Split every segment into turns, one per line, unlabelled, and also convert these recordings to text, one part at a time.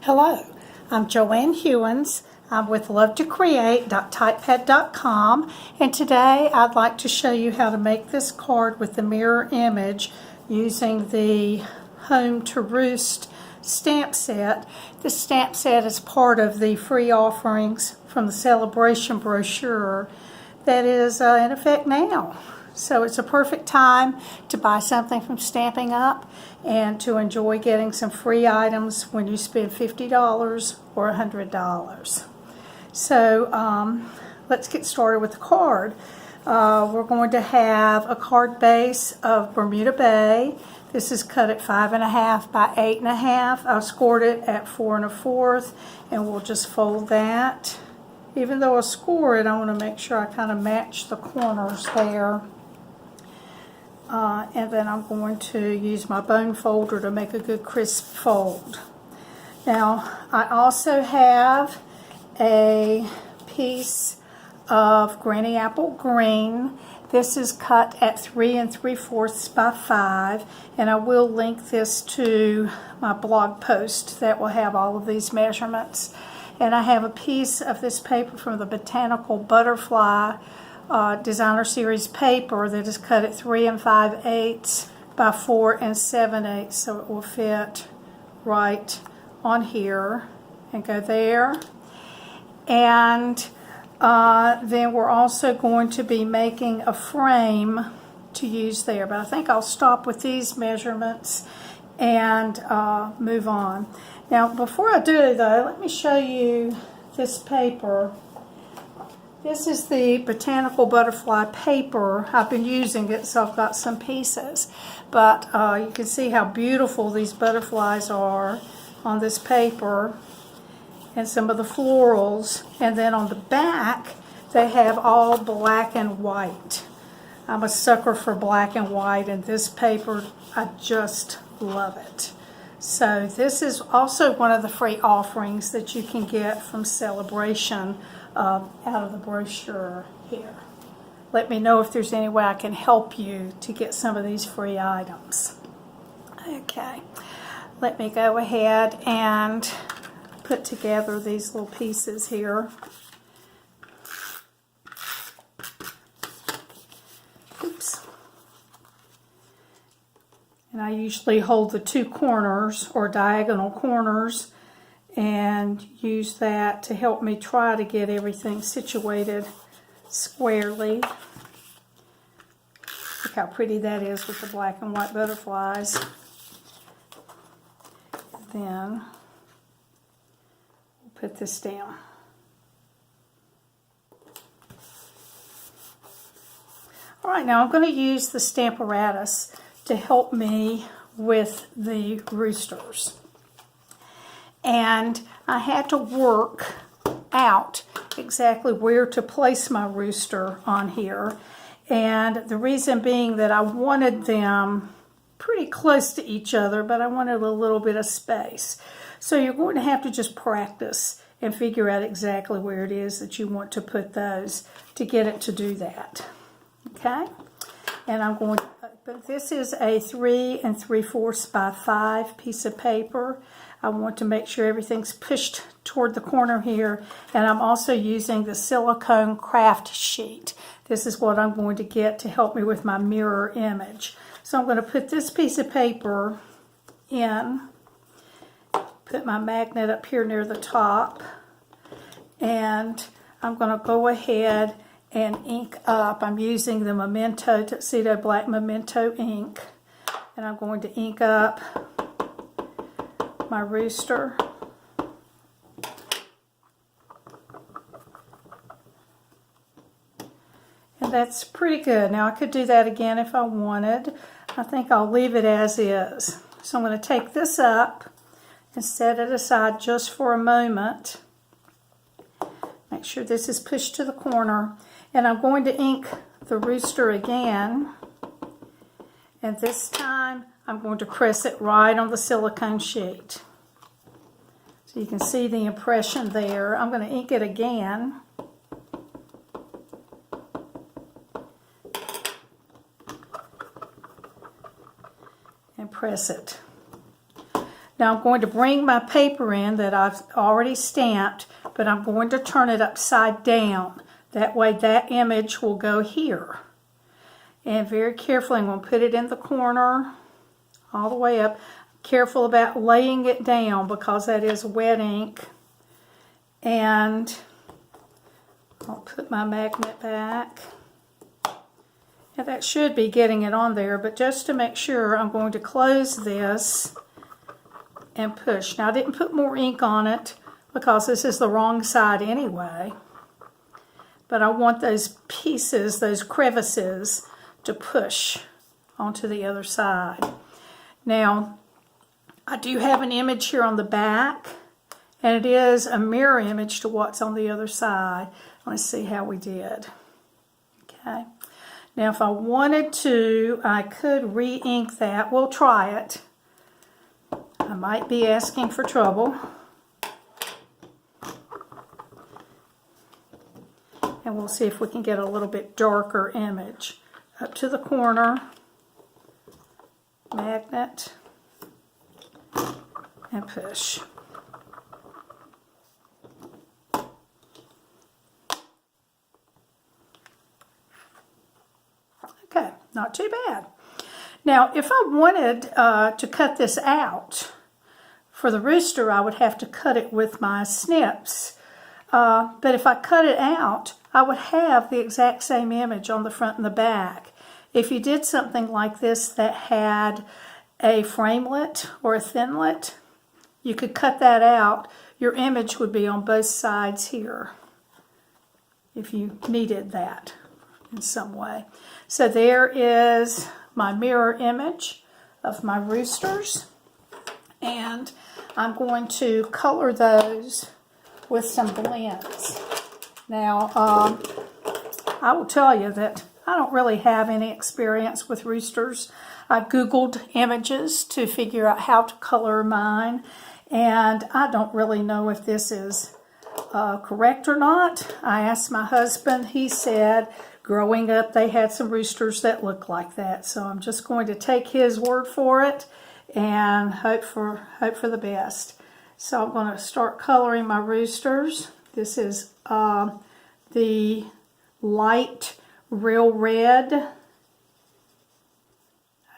Hello, I'm Joanne Hewins. I'm with LoveToCreate.typepad.com, and today I'd like to show you how to make this card with the mirror image using the Home to Roost stamp set. This stamp set is part of the free offerings from the Sale-a-Bration brochure that is in effect now. So it's a perfect time to buy something from Stampin' Up! And to enjoy getting some free items when you spend $50 or $100. So let's get started with the card. We're going to have a card base of Bermuda Bay. This is cut at 5.5 by 8.5. I scored it at 4 1/4, and we'll just fold that. Even though I score it, I want to make sure I kind of match the corners there. And then I'm going to use my bone folder to make a good crisp fold. Now, I also have a piece of Granny Apple Green. This is cut at 3 3/4 by 5, and I will link this to my blog post that will have all of these measurements. And I have a piece of this paper from the Botanical Butterfly Designer Series paper that is cut at 3 5/8 by 4 7/8, so it will fit right on here and go there. And then we're also going to be making a frame to use there, but I think I'll stop with these measurements and move on. Now, before I do though, let me show you this paper. This is the Botanical Butterfly paper. I've been using it, so I've got some pieces. But you can see how beautiful these butterflies are on this paper and some of the florals. And then on the back, they have all black and white. I'm a sucker for black and white, and this paper, I just love it. So this is also one of the free offerings that you can get from Sale-a-Bration out of the brochure here. Let me know if there's any way I can help you to get some of these free items. Okay, let me go ahead and put together these little pieces here. Oops. And I usually hold the two corners or diagonal corners and use that to help me try to get everything situated squarely. Look how pretty that is with the black and white butterflies. Then we'll put this down. All right, now I'm going to use the Stamparatus to help me with the roosters. And I had to work out exactly where to place my rooster on here. And the reason being that I wanted them pretty close to each other, but I wanted a little bit of space. So you're going to have to just practice and figure out exactly where it is that you want to put those to get it to do that. Okay? And I'm going to, but this is a 3 3/4 by 5 piece of paper. I want to make sure everything's pushed toward the corner here, and I'm also using the silicone craft sheet. This is what I'm going to get to help me with my mirror image. So I'm going to put this piece of paper in, put my magnet up here near the top, and I'm going to go ahead and ink up. I'm using the Memento Tuxedo Black Memento ink, and I'm going to ink up my rooster. And that's pretty good. Now I could do that again if I wanted. I think I'll leave it as is. So I'm going to take this up and set it aside just for a moment. Make sure this is pushed to the corner. And I'm going to ink the rooster again. And this time I'm going to press it right on the silicone sheet. So you can see the impression there. I'm going to ink it again. And press it. Now I'm going to bring my paper in that I've already stamped, but I'm going to turn it upside down. That way that image will go here. And very carefully I'm going to put it in the corner all the way up. Careful about laying it down because that is wet ink. And I'll put my magnet back. And that should be getting it on there, but just to make sure, I'm going to close this and push. Now I didn't put more ink on it because this is the wrong side anyway. But I want those pieces, those crevices, to push onto the other side. Now, I do have an image here on the back, and it is a mirror image to what's on the other side. Let's see how we did. Okay. Now, if I wanted to, I could re-ink that. We'll try it. I might be asking for trouble. And we'll see if we can get a little bit darker image. Up to the corner, magnet, and push. Okay, not too bad. Now, if I wanted to cut this out for the rooster, I would have to cut it with my snips. But if I cut it out, I would have the exact same image on the front and the back. If you did something like this that had a framelit or a thinlet, you could cut that out. Your image would be on both sides here if you needed that in some way. So there is my mirror image of my roosters, and I'm going to color those with some blends. Now, I will tell you that I don't really have any experience with roosters. I Googled images to figure out how to color mine, and I don't really know if this is correct or not. I asked my husband. He said growing up they had some roosters that looked like that. So I'm just going to take his word for it and hope for the best. So I'm going to start coloring my roosters. This is the light real red. I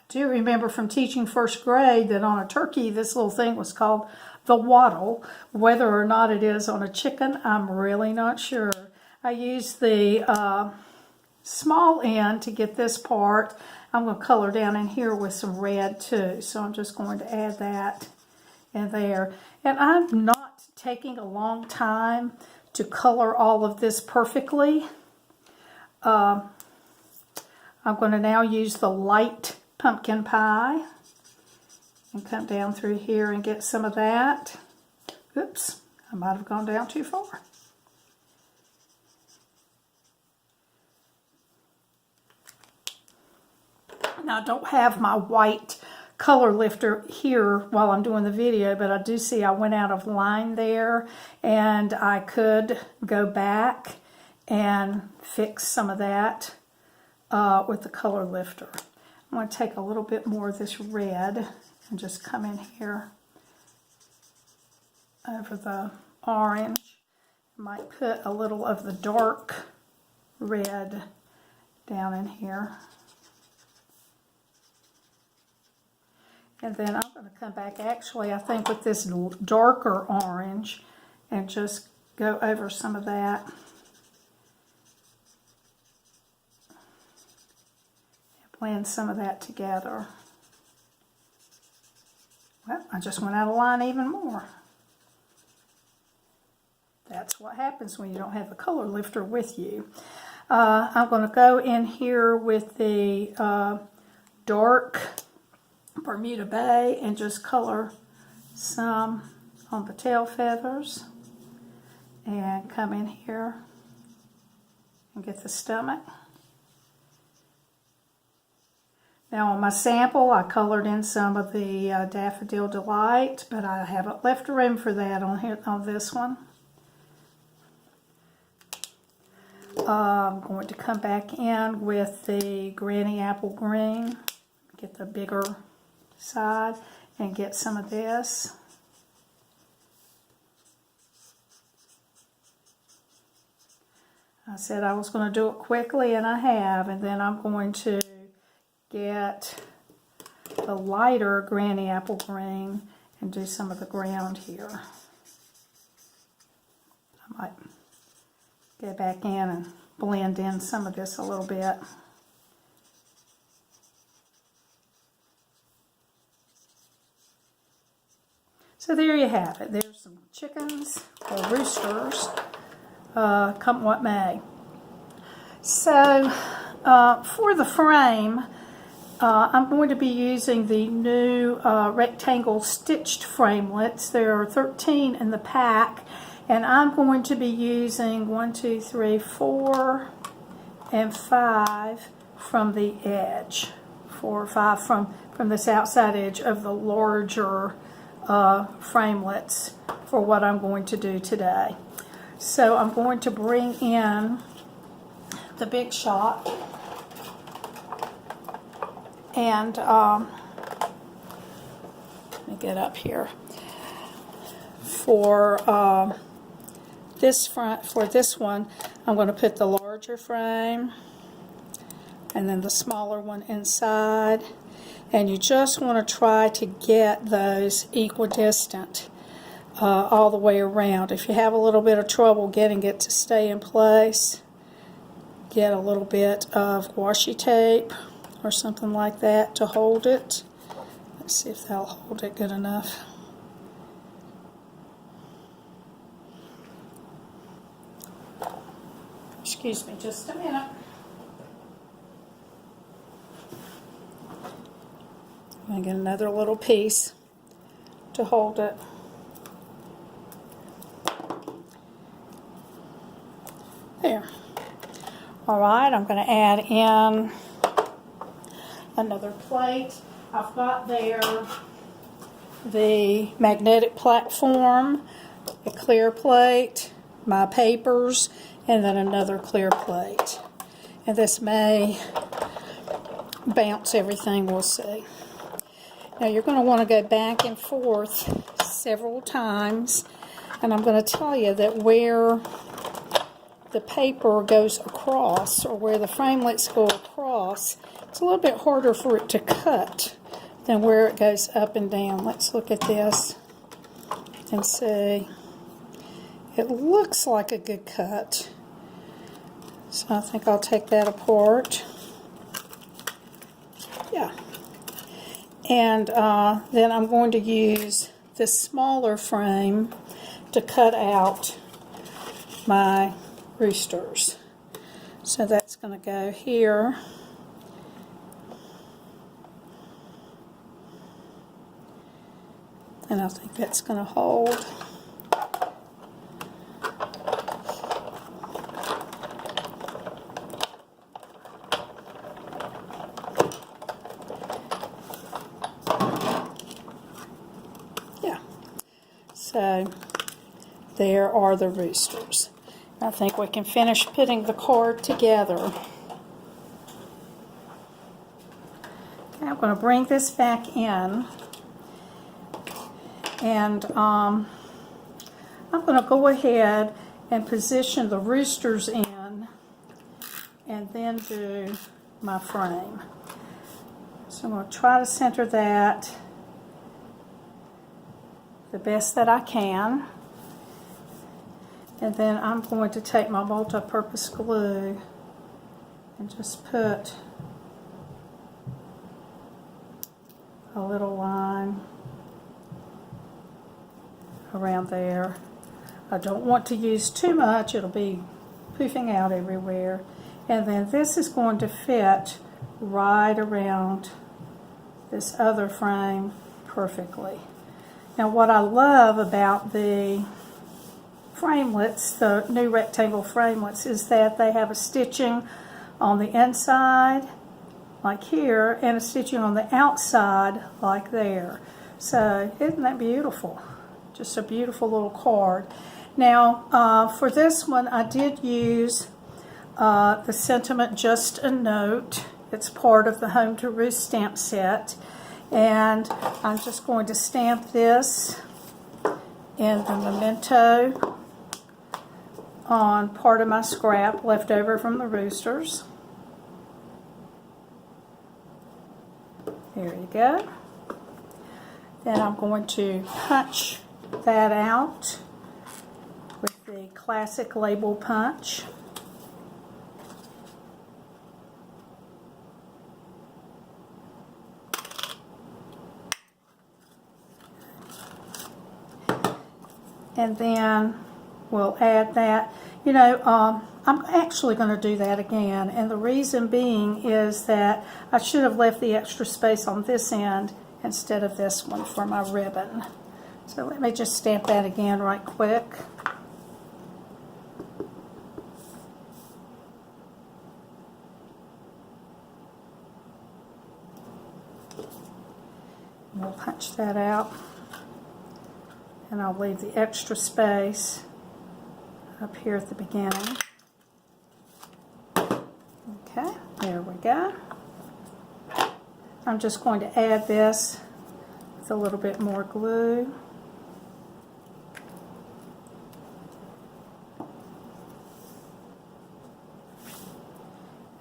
do remember from teaching first grade that on a turkey this little thing was called the wattle. Whether or not it is on a chicken, I'm really not sure. I used the small end to get this part. I'm going to color down in here with some red too. So I'm just going to add that in there. And I'm not taking a long time to color all of this perfectly. I'm going to now use the light pumpkin pie and come down through here and get some of that. Oops, I might have gone down too far. Now I don't have my white color lifter here while I'm doing the video, but I do see I went out of line there, and I could go back and fix some of that with the color lifter. I'm going to take a little bit more of this red and just come in here over the orange. I might put a little of the dark red down in here. And then I'm going to come back, actually, I think with this darker orange, and just go over some of that. Blend some of that together. Well, I just went out of line even more. That's what happens when you don't have a color lifter with you. I'm going to go in here with the dark Bermuda Bay and just color some on the tail feathers, and come in here and get the stomach. Now on my sample I colored in some of the Daffodil Delight, but I haven't left room for that on here on this one. I'm going to come back in with the Granny Apple Green, get the bigger side, and get some of this. I said I was going to do it quickly, and I have, and then I'm going to get the lighter Granny Apple Green and do some of the ground here. I might go back in and blend in some of this a little bit. So there you have it. There's some chickens or roosters, come what may. So for the frame, I'm going to be using the new rectangle stitched framelits. There are 13 in the pack, and I'm going to be using 1, 2, 3, 4, and 5 from the edge. 4 or 5 from this outside edge of the larger framelits for what I'm going to do today. So I'm going to bring in the Big Shot, and let me get up here. For this one, I'm going to put the larger frame and then the smaller one inside. And you just want to try to get those equidistant all the way around. If you have a little bit of trouble getting it to stay in place, get a little bit of washi tape or something like that to hold it. Let's see if that'll hold it good enough. Excuse me just a minute. I'm going to get another little piece to hold it. There. Alright, I'm going to add in another plate. I've got there the magnetic platform, a clear plate, my papers, and then another clear plate. And this may bounce everything, we'll see. Now you're going to want to go back and forth several times, and I'm going to tell you that where the paper goes across, or where the framelits go across, it's a little bit harder for it to cut than where it goes up and down. Let's look at this and see. It looks like a good cut, so I think I'll take that apart. Yeah. And then I'm going to use this smaller frame to cut out my roosters. So that's going to go here. And I think that's going to hold. So there are the roosters. I think we can finish putting the card together. Okay, I'm going to bring this back in, and I'm going to go ahead and position the roosters in and then do my frame. So I'm going to try to center that the best that I can, and then I'm going to take my multi-purpose glue and just put a little line around there. I don't want to use too much, it'll be poofing out everywhere. And then this is going to fit right around this other frame perfectly. Now what I love about the framelits, the new rectangle framelits, is that they have a stitching on the inside, like here, and a stitching on the outside, like there. So isn't that beautiful? Just a beautiful little card. Now for this one I did use the sentiment Just a Note. It's part of the Home to Roost stamp set. And I'm just going to stamp this in the memento on part of my scrap left over from the roosters. There you go. Then I'm going to punch that out with the classic label punch. And then we'll add that. You know, I'm actually going to do that again, and the reason being is that I should have left the extra space on this end instead of this one for my ribbon. So let me just stamp that again right quick. We'll punch that out, and I'll leave the extra space up here at the beginning. Okay, there we go. I'm just going to add this with a little bit more glue.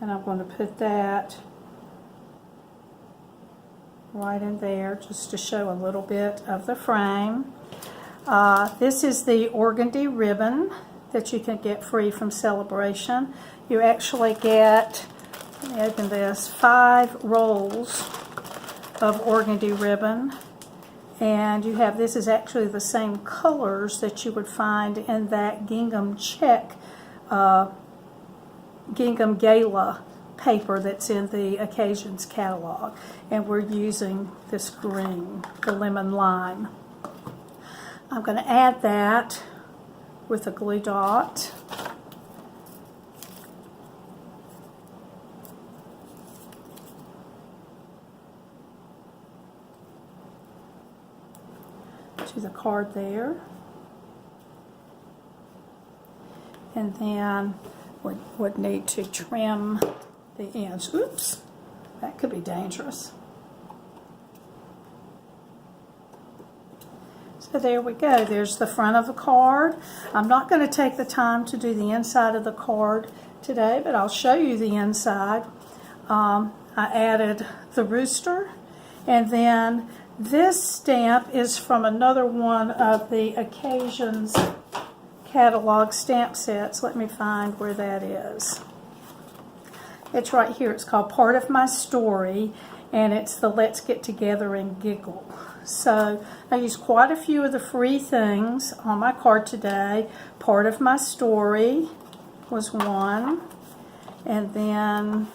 And I'm going to put that right in there just to show a little bit of the frame. This is the organdy ribbon that you can get free from Sale-a-Bration. You actually get, let me open this, 5 rolls of organdy ribbon, and you have, this is actually the same colors that you would find in that gingham check, gingham gala paper that's in the Occasions catalog, and we're using this green, the lemon lime. I'm going to add that with a glue dot. To the card there. And then would need to trim the ends. Oops, that could be dangerous. So there we go. There's the front of the card. I'm not going to take the time to do the inside of the card today, but I'll show you the inside. I added the rooster, and then this stamp is from another one of the Occasions catalog stamp sets. Let me find where that is. It's right here. It's called Part of My Story, and it's the Let's Get Together and Giggle. So I used quite a few of the free things on my card today. Part of My Story was one, and then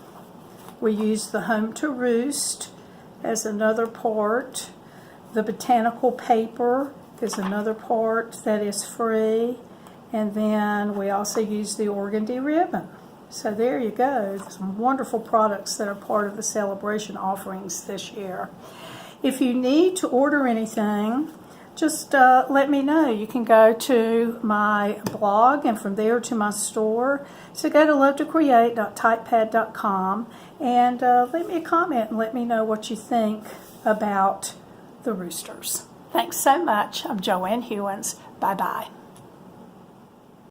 we used the Home to Roost as another part. The botanical paper is another part that is free, and then we also used the organdy ribbon. So there you go, some wonderful products that are part of the Sale-a-Bration offerings this year. If you need to order anything, just let me know. You can go to my blog and from there to my store. So go to lovetocreate.typepad.com and leave me a comment and let me know what you think about the roosters. Thanks so much. I'm Joanne Hewins. Bye-bye.